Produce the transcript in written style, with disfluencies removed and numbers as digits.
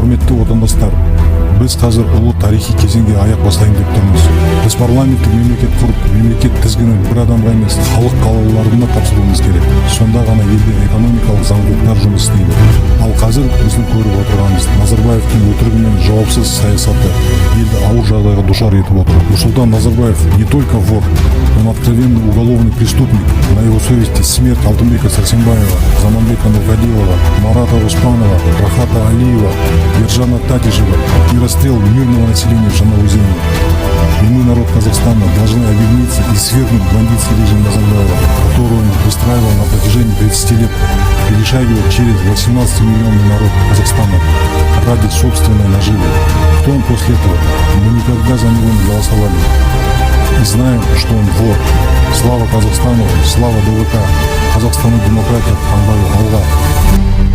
Құрметті отандастар, біз қазір ұлы тарихи кезеңге аяқ басайын деп тұрмыз. Біз парламенттік мемлекет құрып, мемлекет тізгінін бір адамға емес, халық қалаулыларына тапсыруымыз керек. Сонда ғана елде экономикалық заңдылықтар жұмыс істейді. Ал қазір біздің көріп отырғанымыз Назарбаевтың өтірігі мен жауапсыз саясаты елді ауыр жағдайға душар етіп отыр. Нұрсұлтан Назарбаев не только вор, он откровенный уголовный преступник. На его совести смерть Алтынбека Сәрсенбаева, Заманбека Нуркадилова, Марата Успанова, Рахата Алиева, Ержана Татишева и расстрел мирного населения в Жанаузене. И мы, народ Казахстана, должны объединиться и свергнуть бандитский режим Назарбаева, который он выстраивал на протяжении 30 лет, перешагивая через 18-миллионный народ Казахстана ради собственной наживы. Кто он после этого? Мы никогда за него не голосовали. И знаем, что он вор. Слава Казахстану, слава ДВК, Казахстану демократия, Алга.